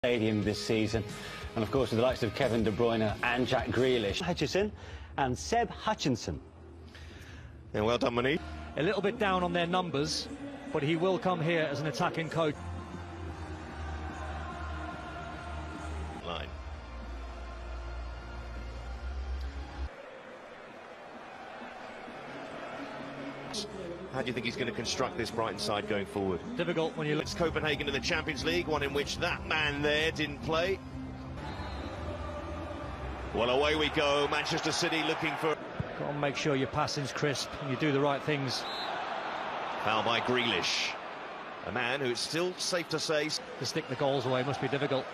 Stadium this season, and of course with the likes of Kevin De Bruyne and Jack Grealish. Hutchison and Seb Hutchinson. Yeah, well done, Mani. A little bit down on their numbers, but he will come here as an attacking coach. Line. How do you think he's going to construct this Brighton side going forward? Difficult when you look. It's Copenhagen in the Champions League, one in which that man there didn't play. Well, away we go. Manchester City looking for... Got to make sure your passing's crisp and you do the right things. Foul by Grealish. A man who it's still safe to say... To stick the goals away must be difficult.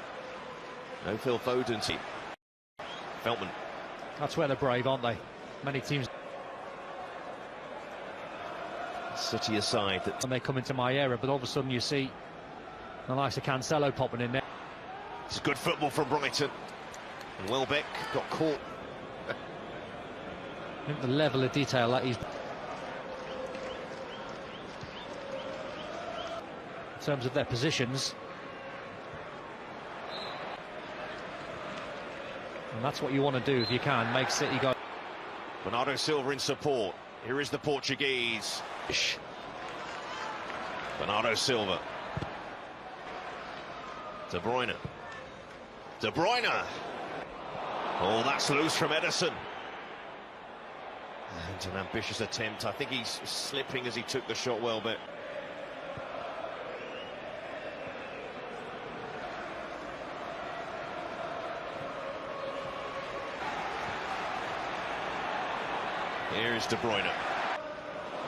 No Phil Foden. Veltman. That's where they're brave, aren't they? Many teams... City aside that... And they come into my area, but all of a sudden you see the likes of Cancelo popping in there. It's good football from Brighton. And Welbeck got caught. I think the level of detail that he's... In terms of their positions. And that's what you want to do if you can, make City go. Bernardo Silva in support. Here is the Portuguese. Bernardo Silva. De Bruyne. De Bruyne. Oh, that's loose from Ederson. And an ambitious attempt. I think he's slipping as he took the shot well, but... Here is De Bruyne.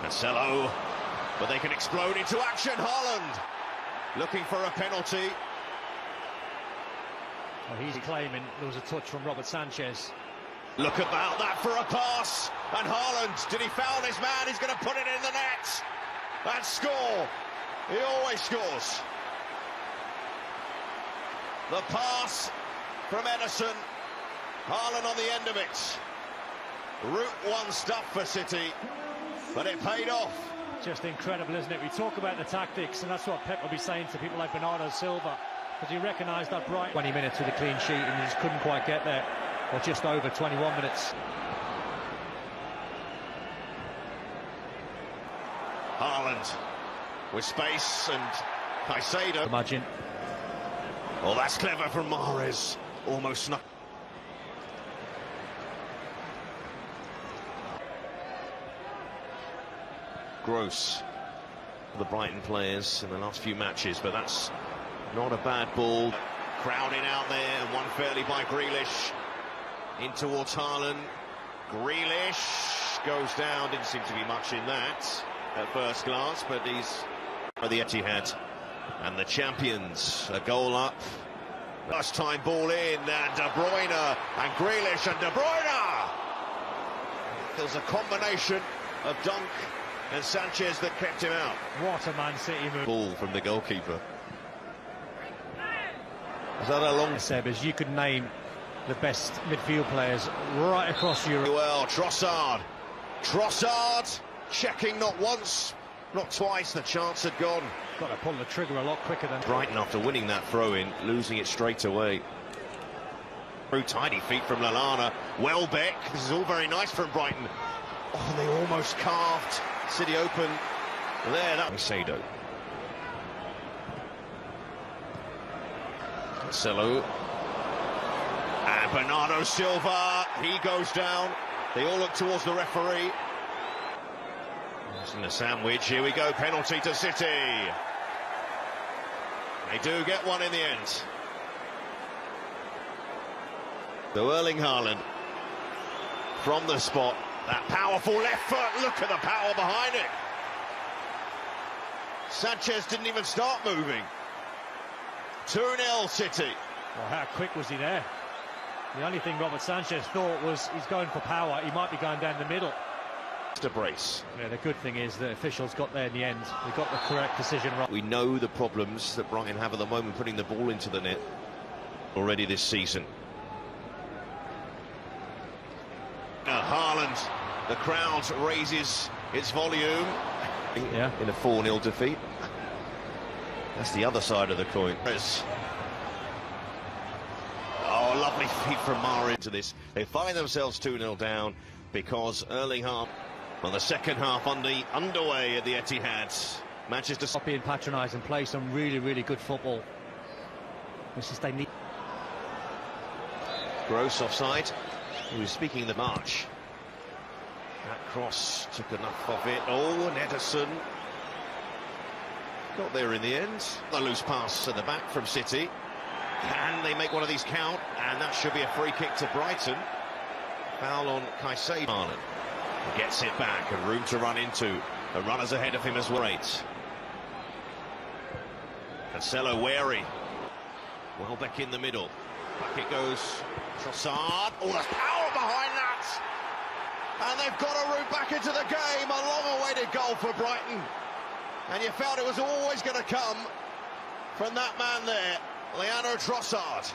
Marcelo, but they can explode into action. Haaland looking for a penalty. Well, he's claiming there was a touch from Robert Sanchez. Look about that for a pass. And Haaland, did he foul his man? He's going to put it in the net and score. He always scores. The pass from Ederson. Haaland on the end of it. Route one stuff for City, but it paid off. Just incredible, isn't it? We talk about the tactics, and that's what Pep will be saying to people like Bernardo Silva. But you recognise that Brighton 20 minutes with a clean sheet, and you just couldn't quite get there, or just over 21 minutes. Haaland with space and Caicedo. Imagine. Oh, that's clever from Mahrez. Almost snuck. Gross, the Brighton players in the last few matches, but that's not a bad ball. Crowding out there, and one fairly by Grealish in towards Haaland. Grealish goes down, didn't seem to be much in that at first glance, but he's the Etihad and the champions. A goal up, last time ball in, and De Bruyne and Grealish and De Bruyne. There's a combination of Dunk and Sanchez that kept him out. What a Man City move. Ball from the goalkeeper. Is that a long... Seb, as you could name the best midfield players right across Europe. Well, Trossard. Trossard checking not once, not twice. The chance had gone. Got to pull the trigger a lot quicker than... Brighton, after winning that throw-in, losing it straight away. Through tidy feet from Lallana. Welbeck. This is all very nice from Brighton. Oh, they almost carved City open there. That Caicedo. Marcelo. And Bernardo Silva. He goes down. They all look towards the referee. In a sandwich. Here we go. Penalty to City. They do get one in the end. So Erling Haaland from the spot. That powerful left foot, look at the power behind it. Sanchez didn't even start moving. 2-0 City. Well, how quick was he there? The only thing Robert Sanchez thought was he's going for power, he might be going down the middle. To brace. Yeah, the good thing is the officials got there in the end. They got the correct decision right. We know the problems that Brighton have at the moment putting the ball into the net already this season. Haaland, the crowd raises its volume. Yeah. In a 4-0 defeat. That's the other side of the coin. Lovely feed from Mara into this. They find themselves 2-0 down because Erling Haaland. Well, the second half underway at the Etihad. Manchester Copy and patronise and play some really good football. This is they need. Gross offside. He was speaking the march. That cross took enough of it. Oh, and Ederson got there in the end. The loose pass at the back from City. Can they make one of these count? And that should be a free kick to Brighton. Foul on Caicedo. He gets it back and room to run into. The runners ahead of him as well. Cancelo wary. Welbeck in the middle. Back it goes. Trossard. Oh, there's power behind that. And they've got a route back into the game. A long-awaited goal for Brighton. And you felt it was always going to come from that man there, Leandro Trossard.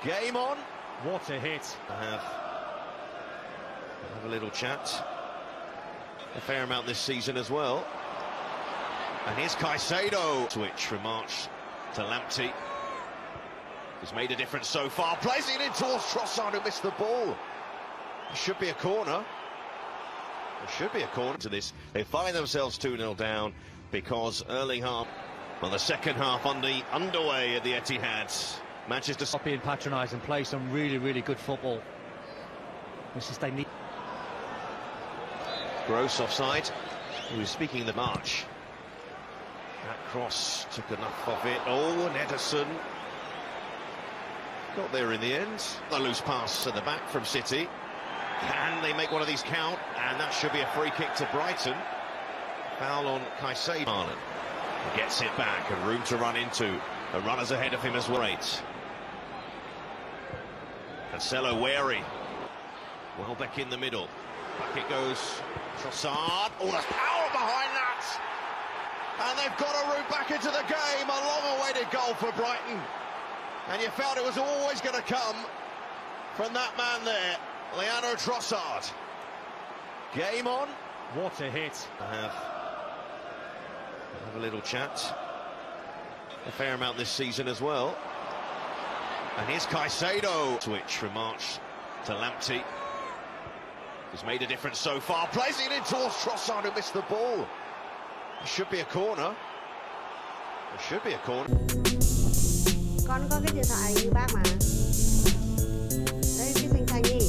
Game on. What a hit. I have a little chat. A fair amount this season as well. And here's Caicedo. Switch from March to Lamptey. He's made a difference so far. Plays it in towards Trossard, who missed the ball. It should be a corner. It should be a corner to this. They find themselves 2-0 down because Erling Haaland. Well, the second half underway at the Etihad. Manchester Copy and patronise and play some really good football. This is they need. Gross offside. He was speaking the march. That cross took enough of it. Oh, and Ederson got there in the end. The loose pass at the back from City. Can they make one of these count? And that should be a free kick to Brighton. Foul on Caicedo. He gets it back and room to run into. The runners ahead of him as well. Cancelo wary. Welbeck in the middle. Back it goes. Trossard. Oh, there's power behind that. And they've got a route back into the game. A long-awaited goal for Brighton. And you felt it was always going to come from that man there, Leandro Trossard. Game on. What a hit. I have a little chat. A fair amount this season as well. And here's Caicedo. Switch from March to Lamptey. He's made a difference so far. Plays it in towards Trossard, who missed the ball. It should be a corner. It should be a corner. Con có cái điện thoại như bác mà. Đấy, cái xanh xanh nhỉ.